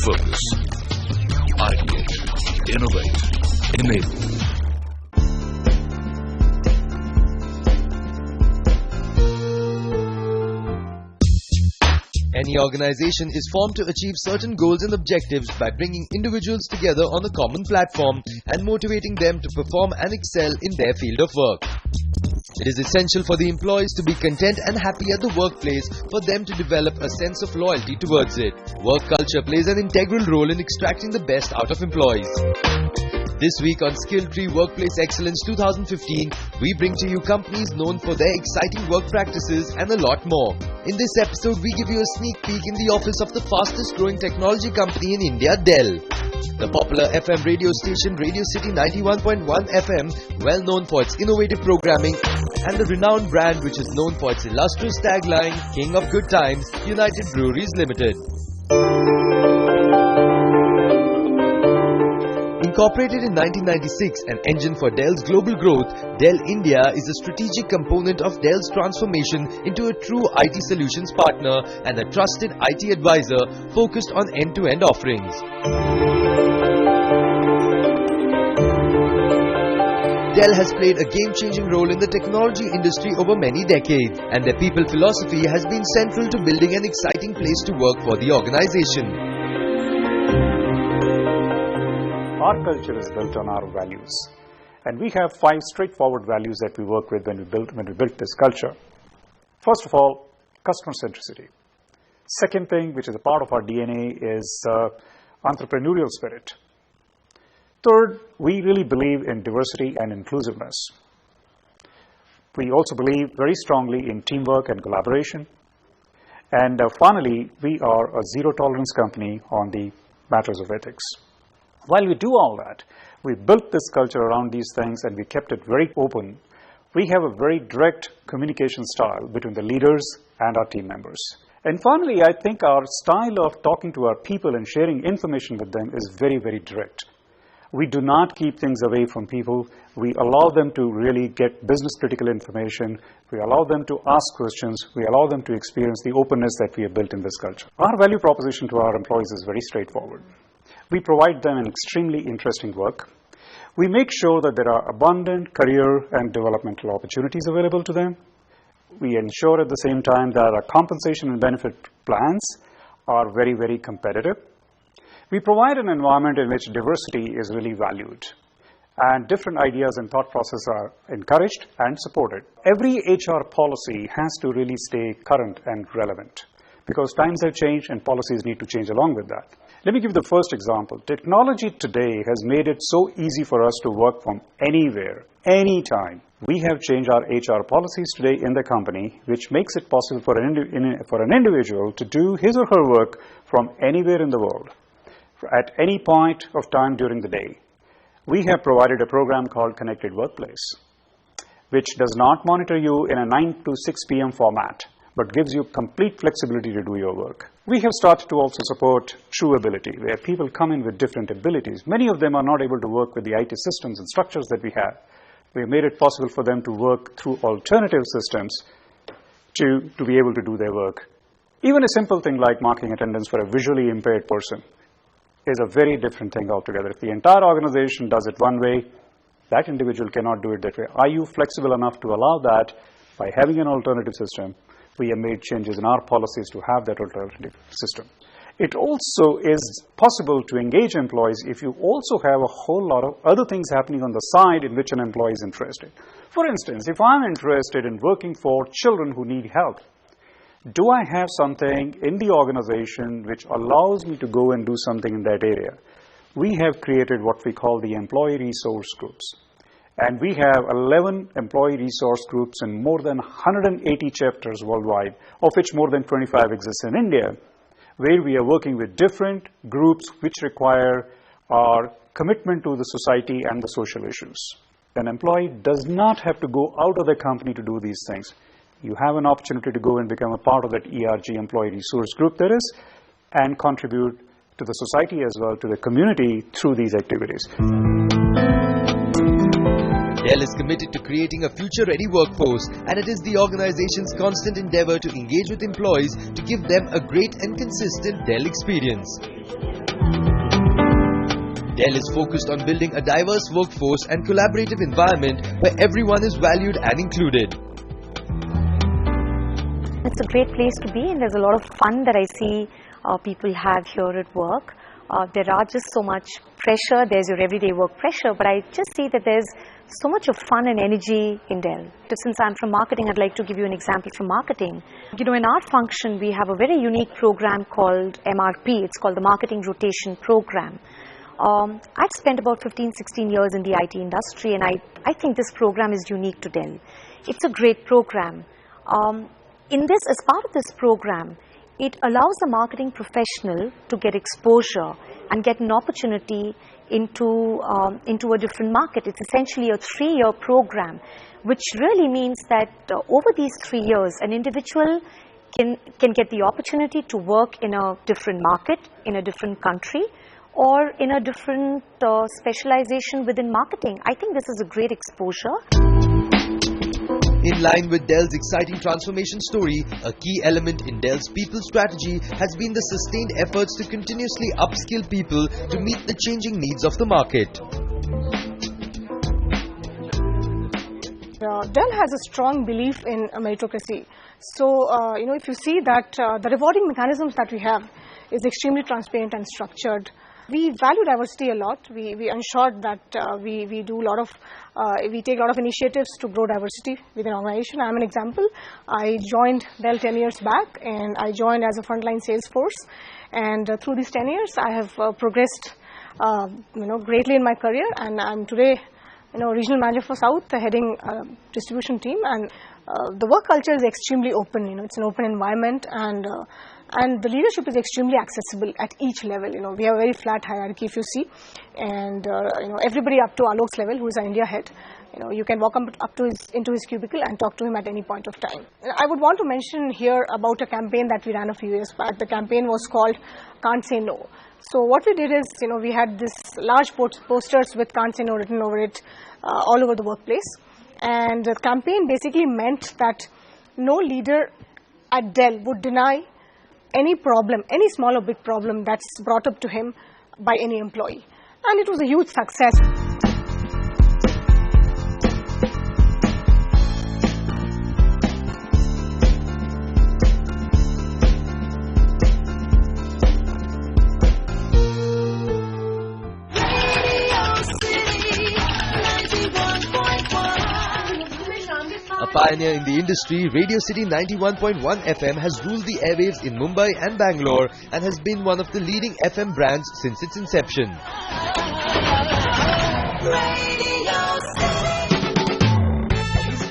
focus. Ideate, innovate, enable. Any organization is formed to achieve certain goals and objectives by bringing individuals together on a common platform and motivating them to perform and excel in their field of work. It is essential for the employees to be content and happy at the workplace for them to develop a sense of loyalty towards it. Work culture plays an integral role in extracting the best out of employees. This week on Skill Tree Workplace Excellence 2015, we bring to you companies known for their exciting work practices and a lot more. In this episode, we give you a sneak peek in the office of the fastest growing technology company in India, Dell. The popular FM radio station Radio City 91.1 FM, well known for its innovative programming, and the renowned brand which is known for its illustrious tagline, King of Good Times, United Breweries Limited. Incorporated in 1996, an engine for Dell's global growth, Dell India is a strategic component of Dell's transformation into a true IT solutions partner and a trusted IT advisor focused on end-to-end offerings. Dell has played a game-changing role in the technology industry over many decades, and their people philosophy has been central to building an exciting place to work for the organization. Our culture is built on our values, and we have 5 straightforward values that we work with when we built this culture. First of all, customer centricity. Second thing, which is a part of our DNA, is entrepreneurial spirit. Third, we really believe in diversity and inclusiveness. We also believe very strongly in teamwork and collaboration. And finally, we are a zero-tolerance company on the matters of ethics. While we do all that, we built this culture around these things and we kept it very open. We have a very direct communication style between the leaders and our team members. And finally, I think our style of talking to our people and sharing information with them is very, very direct. We do not keep things away from people. We allow them to really get business critical information. We allow them to ask questions. We allow them to experience the openness that we have built in this culture. Our value proposition to our employees is very straightforward. We provide them an extremely interesting work. We make sure that there are abundant career and developmental opportunities available to them. We ensure at the same time that our compensation and benefit plans are very, very competitive. We provide an environment in which diversity is really valued, and different ideas and thought processes are encouraged and supported. Every HR policy has to really stay current and relevant because times have changed and policies need to change along with that. Let me give you the first example. Technology today has made it so easy for us to work from anywhere, anytime. We have changed our HR policies today in the company, which makes it possible for an individual to do his or her work from anywhere in the world, at any point of time during the day. We have provided a program called Connected Workplace, which does not monitor you in a 9 to 6 p.m. format, but gives you complete flexibility to do your work. We have started to also support True Ability, where people come in with different abilities. Many of them are not able to work with the IT systems and structures that we have. We have made it possible for them to work through alternative systems to be able to do their work. Even a simple thing like marking attendance for a visually impaired person is a very different thing altogether. If the entire organization does it one way, that individual cannot do it that way. Are you flexible enough to allow that? By having an alternative system, we have made changes in our policies to have that alternative system. It also is possible to engage employees if you also have a whole lot of other things happening on the side in which an employee is interested. For instance, if I'm interested in working for children who need help, do I have something in the organization which allows me to go and do something in that area? We have created what we call the employee resource groups. And we have 11 employee resource groups in more than 180 chapters worldwide, of which more than 25 exist in India, where we are working with different groups which require our commitment to the society and the social issues. An employee does not have to go out of the company to do these things. You have an opportunity to go and become a part of that ERG employee resource group there is, and contribute to the society as well, to the community through these activities. Dell is committed to creating a future-ready workforce, and it is the organization's constant endeavor to engage with employees to give them a great and consistent Dell experience. Dell is focused on building a diverse workforce and collaborative environment where everyone is valued and included. It's a great place to be, and there's a lot of fun that I see people have here at work. There are just so much pressure. There's your everyday work pressure, but I just see that there's so much of fun and energy in Dell. Since I'm from marketing, I'd like to give you an example from marketing. You know, in our function, we have a very unique program called MRP. It's called the Marketing Rotation Program. I've spent about 15-16 years in the IT industry, and I think this program is unique to Dell. It's a great program. As part of this program, it allows a marketing professional to get exposure and get an opportunity into a different market. It's essentially a 3-year program, which really means that over these 3 years, an individual can get the opportunity to work in a different market, in a different country, or in a different specialization within marketing. I think this is a great exposure. In line with Dell's exciting transformation story, a key element in Dell's people strategy has been the sustained efforts to continuously upskill people to meet the changing needs of the market. Dell has a strong belief in meritocracy. So, if you see that the rewarding mechanisms that we have is extremely transparent and structured. We value diversity a lot. We ensure that we take a lot of initiatives to grow diversity within an organization. I'm an example. I joined Dell 10 years back, and I joined as a frontline sales force. And through these 10 years, I have progressed, greatly in my career. And I'm today, regional manager for South, heading distribution team. And the work culture is extremely open. It's an open environment, and the leadership is extremely accessible at each level. We have a very flat hierarchy, if you see, and everybody up to Alok's level, who is our India head. You can walk into his cubicle and talk to him at any point of time. I would want to mention here about a campaign that we ran a few years back. The campaign was called "Can't Say No." So what we did is, we had this large posters with "Can't Say No" written over it all over the workplace, and the campaign basically meant that no leader at Dell would deny any problem, any small or big problem that's brought up to him by any employee. And it was a huge success. A pioneer in the industry, Radio City 91.1 FM has ruled the airwaves in Mumbai and Bangalore and has been one of the leading FM brands since its inception.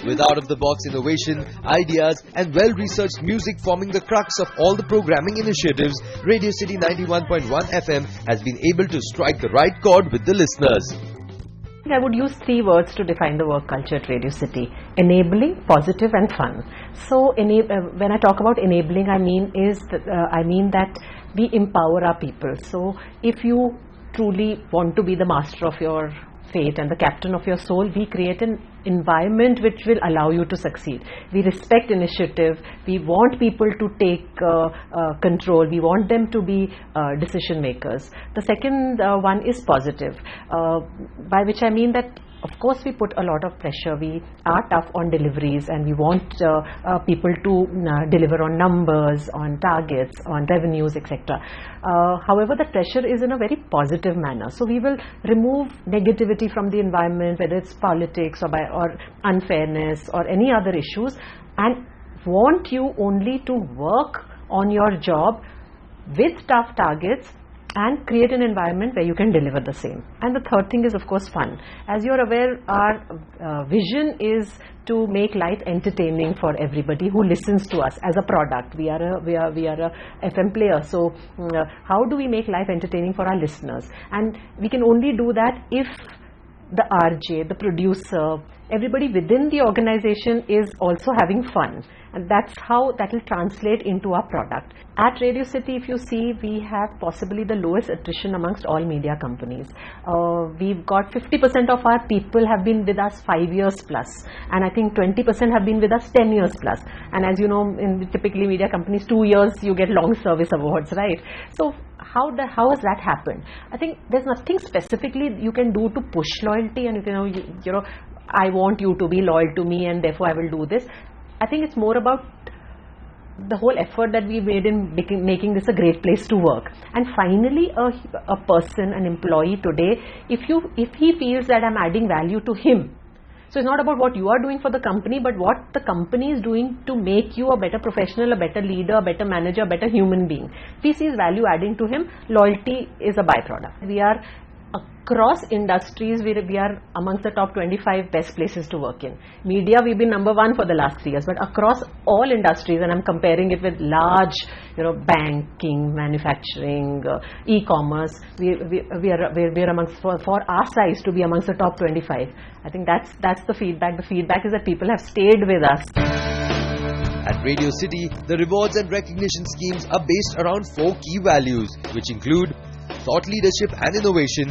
With out-of-the-box innovation, ideas and well-researched music forming the crux of all the programming initiatives, Radio City 91.1 FM has been able to strike the right chord with the listeners. I would use 3 words to define the work culture at Radio City: enabling, positive and fun. So when I talk about enabling, I mean that we empower our people. So if you truly want to be the master of your fate and the captain of your soul, we create an environment which will allow you to succeed. We respect initiative. We want people to take control. We want them to be decision makers. The second one is positive, by which I mean that of course we put a lot of pressure. We are tough on deliveries, and we want people to deliver on numbers, on targets, on revenues, etc. However, the pressure is in a very positive manner. So we will remove negativity from the environment, whether it's politics or unfairness or any other issues, and want you only to work on your job with tough targets and create an environment where you can deliver the same. And the third thing is, of course, fun. As you're aware, our vision is to make life entertaining for everybody who listens to us as a product. We are a FM player. So how do we make life entertaining for our listeners? And we can only do that if the RJ, the producer, everybody within the organization is also having fun, and that's how that will translate into our product. At Radio City, if you see, we have possibly the lowest attrition amongst all media companies. We've got 50% of our people have been with us 5 years plus, and I think 20% have been with us 10 years plus. And as you know, in typically media companies, 2 years you get long service awards, right? So how has that happened? I think there's nothing specifically you can do to push loyalty, and you know, I want you to be loyal to me and therefore I will do this. I think it's more about the whole effort that we made in making this a great place to work. And finally, a person, an employee today, if he feels that I'm adding value to him, so it's not about what you are doing for the company, but what the company is doing to make you a better professional, a better leader, a better manager, a better human being. If he sees value adding to him, loyalty is a byproduct. We are across industries, we are amongst the top 25 best places to work in. Media, we've been number 1 for the last 3 years, but across all industries, and I'm comparing it with large, banking, manufacturing, e-commerce, we are amongst, for our size to be amongst the top 25. I think that's the feedback. The feedback is that people have stayed with us. At Radio City, the rewards and recognition schemes are based around 4 key values, which include thought leadership and innovation,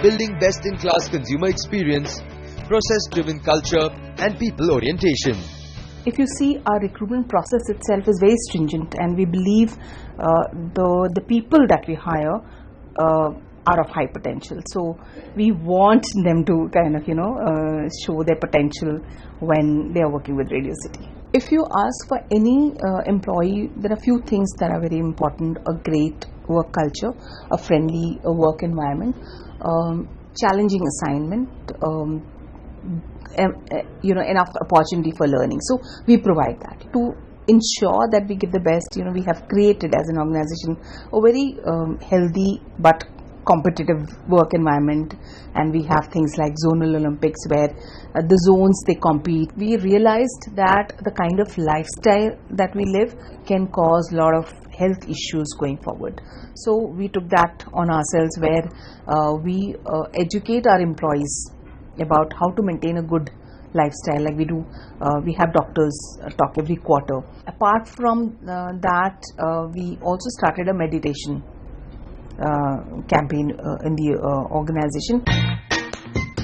building best-in-class consumer experience, process-driven culture, and people orientation. If you see, our recruitment process itself is very stringent, and we believe the people that we hire are of high potential. So we want them to kind of show their potential when they are working with Radio City. If you ask for any employee, there are a few things that are very important: a great work culture, a friendly work environment, challenging assignment, enough opportunity for learning. So we provide that. To ensure that we give the best, we have created as an organization a very healthy but competitive work environment, and we have things like zonal Olympics where the zones they compete. We realized that the kind of lifestyle that we live can cause a lot of health issues going forward. So we took that on ourselves, where we educate our employees about how to maintain a good lifestyle. Like we do, we have doctors talk every quarter. Apart from that, we also started a meditation campaign in the organization.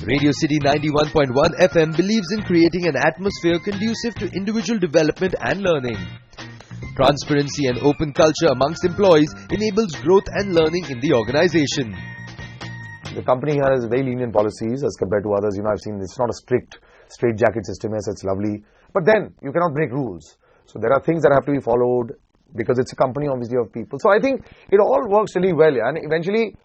Radio City 91.1 FM believes in creating an atmosphere conducive to individual development and learning. Transparency and open culture amongst employees enables growth and learning in the organization. The company has very lenient policies as compared to others. I've seen it's not a strict straitjacket system. Yes, it's lovely, but then you cannot break rules. So there are things that have to be followed, because it's a company obviously of people. So I think it all works really well, and eventually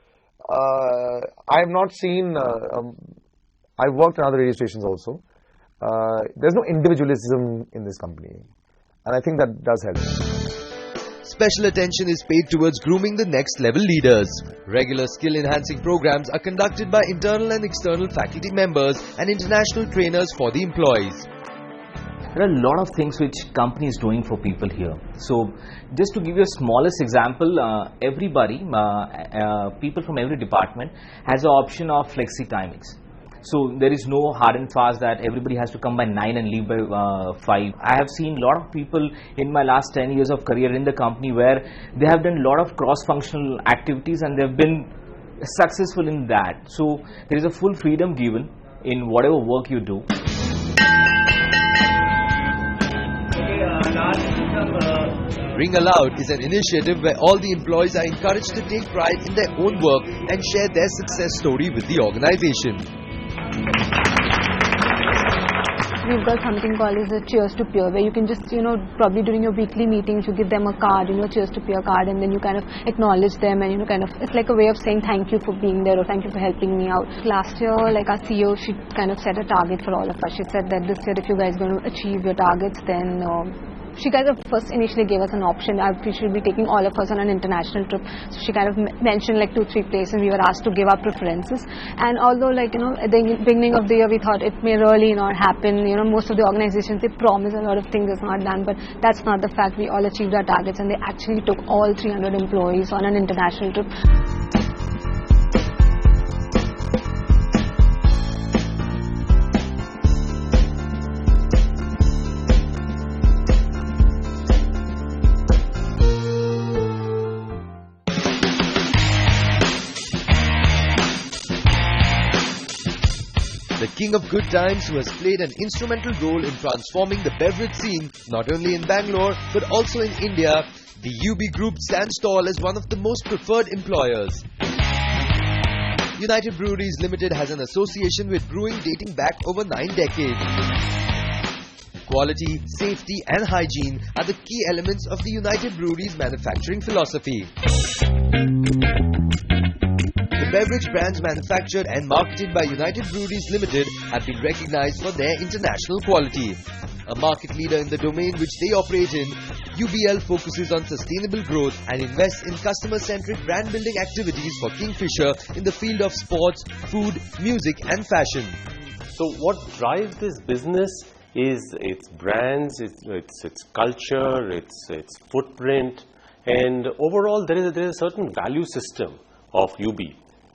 I have not seen, I've worked in other radio stations also, there's no individualism in this company, and I think that does help. Special attention is paid towards grooming the next level leaders. Regular skill enhancing programs are conducted by internal and external faculty members and international trainers for the employees. There are a lot of things which company is doing for people here. So just to give you a smallest example, everybody, people from every department has the option of flexi timings. So there is no hard and fast that everybody has to come by 9 and leave by 5. I have seen a lot of people in my last 10 years of career in the company where they have done a lot of cross-functional activities and they have been successful in that. So there is a full freedom given in whatever work you do. Ring Aloud is an initiative where all the employees are encouraged to take pride in their own work and share their success story with the organization. We've got something called as a cheers to peer, where you can just, probably during your weekly meetings, you give them a card, cheers to peer card, and then you kind of acknowledge them, and it's like a way of saying thank you for being there or thank you for helping me out. Last year, like our CEO, she kind of set a target for all of us. She said that this year, if you guys are going to achieve your targets, then she kind of first initially gave us an option. We should be taking all of us on an international trip. So she kind of mentioned like 2-3 places. We were asked to give our preferences. And although at the beginning of the year we thought it may really not happen. Most of the organizations, they promise a lot of things, it's not done. But that's not the fact. We all achieved our targets, and they actually took all 300 employees on an international trip. king of good times who has played an instrumental role in transforming the beverage scene not only in Bangalore but also in India, the UB Group stands tall as one of the most preferred employers. United Breweries Limited has an association with brewing dating back over 9 decades. Quality, safety and hygiene are the key elements of the United Breweries manufacturing philosophy. The beverage brands manufactured and marketed by United Breweries Limited have been recognized for their international quality. A market leader in the domain which they operate in, UBL focuses on sustainable growth and invests in customer-centric brand building activities for Kingfisher in the field of sports, food, music and fashion. So what drives this business is its brands, its culture, its footprint, and overall there is a certain value system of UB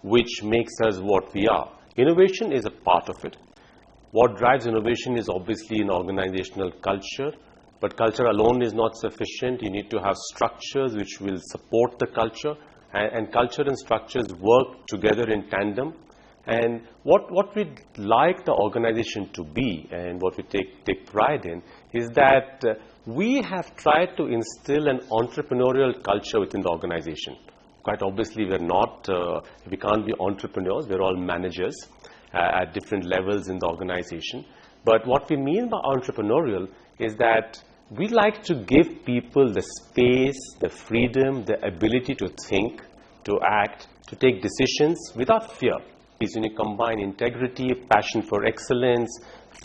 which makes us what we are. Innovation is a part of it. What drives innovation is obviously an organizational culture, but culture alone is not sufficient. You need to have structures which will support the culture, and culture and structures work together in tandem. And what we'd like the organization to be, and what we take pride in, is that we have tried to instill an entrepreneurial culture within the organization. Quite obviously, we can't be entrepreneurs, we're all managers at different levels in the organization. But what we mean by entrepreneurial is that we like to give people the space, the freedom, the ability to think, to act, to take decisions without fear. When you combine integrity, passion for excellence,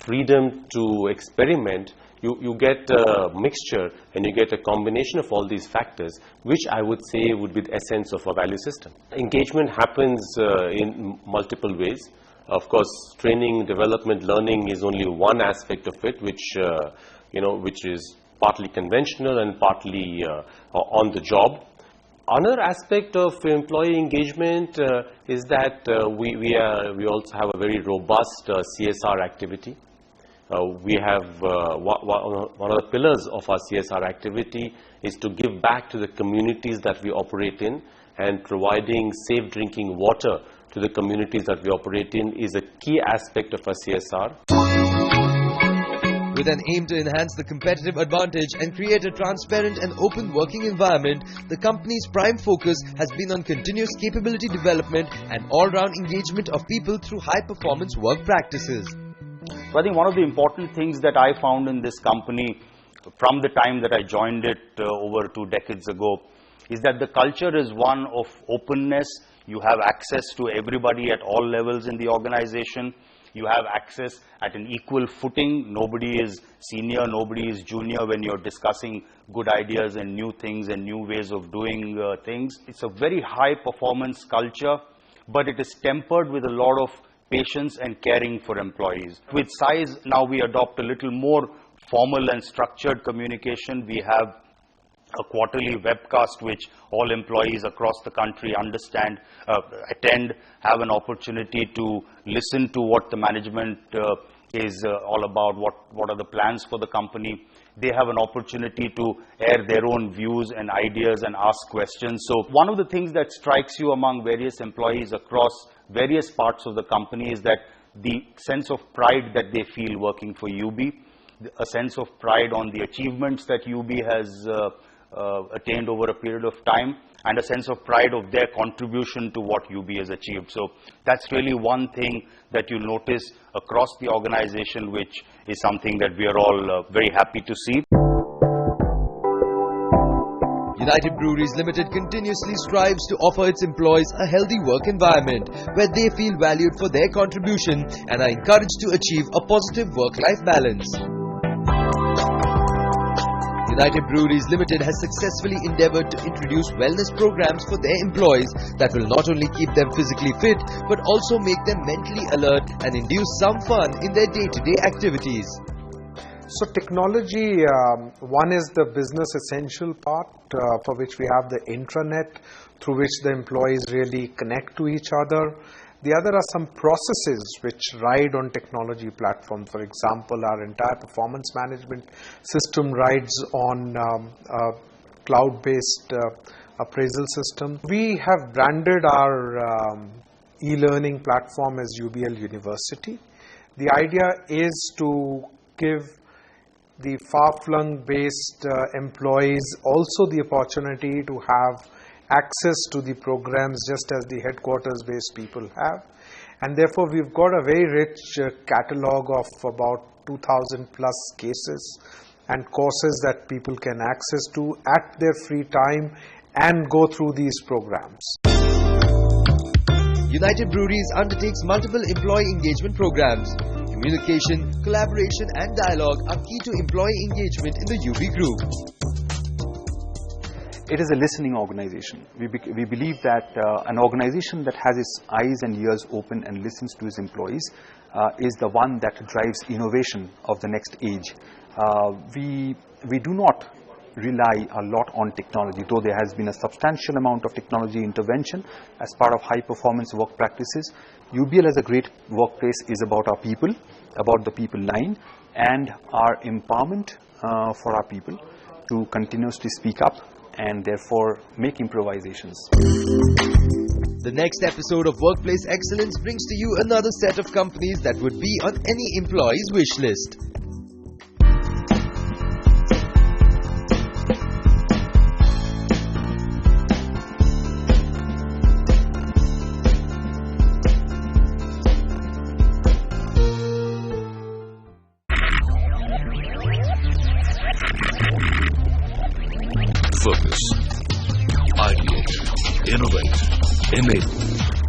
freedom to experiment, you get a mixture and you get a combination of all these factors, which I would say would be the essence of a value system. Engagement happens in multiple ways. Of course, training, development, learning is only one aspect of it, which is partly conventional and partly on the job. Another aspect of employee engagement is that we also have a very robust CSR activity. We have one of the pillars of our CSR activity is to give back to the communities that we operate in, and providing safe drinking water to the communities that we operate in is a key aspect of our CSR. With an aim to enhance the competitive advantage and create a transparent and open working environment, the company's prime focus has been on continuous capability development and all-round engagement of people through high-performance work practices. So I think one of the important things that I found in this company from the time that I joined it over 2 decades ago is that the culture is one of openness. You have access to everybody at all levels in the organization. You have access at an equal footing. Nobody is senior, nobody is junior when you're discussing good ideas and new things and new ways of doing things. It's a very high performance culture, but it is tempered with a lot of patience and caring for employees. With size, now we adopt a little more formal and structured communication. We have a quarterly webcast which all employees across the country attend, have an opportunity to listen to what the management is all about, what are the plans for the company. They have an opportunity to air their own views and ideas and ask questions. So one of the things that strikes you among various employees across various parts of the company is that the sense of pride that they feel working for UB, a sense of pride on the achievements that UB has attained over a period of time, and a sense of pride of their contribution to what UB has achieved. So that's really one thing that you notice across the organization, which is something that we are all very happy to see. United Breweries Limited continuously strives to offer its employees a healthy work environment where they feel valued for their contribution and are encouraged to achieve a positive work-life balance. United Breweries Limited has successfully endeavored to introduce wellness programs for their employees that will not only keep them physically fit but also make them mentally alert and induce some fun in their day-to-day activities. So technology, one is the business essential part for which we have the intranet through which the employees really connect to each other. The other are some processes which ride on technology platform. For example, our entire performance management system rides on a cloud-based appraisal system. We have branded our e-learning platform as UBL University, The idea is to give the far-flung based employees also the opportunity to have access to the programs just as the headquarters based people have. And therefore, we've got a very rich catalog of about 2,000 plus cases and courses that people can access to at their free time and go through these programs. United Breweries undertakes multiple employee engagement programs. Communication, collaboration and dialogue are key to employee engagement in the UB Group. It is a listening organization. We believe that an organization that has its eyes and ears open and listens to its employees is the one that drives innovation of the next age. We do not rely a lot on technology, though there has been a substantial amount of technology intervention as part of high performance work practices. UBL as a great workplace is about our people, about the people line, and our empowerment for our people to continuously speak up and therefore make improvisations. The next episode of Workplace Excellence brings to you another set of companies that would be on any employee's wish list. Focus, ideate, innovate, enable.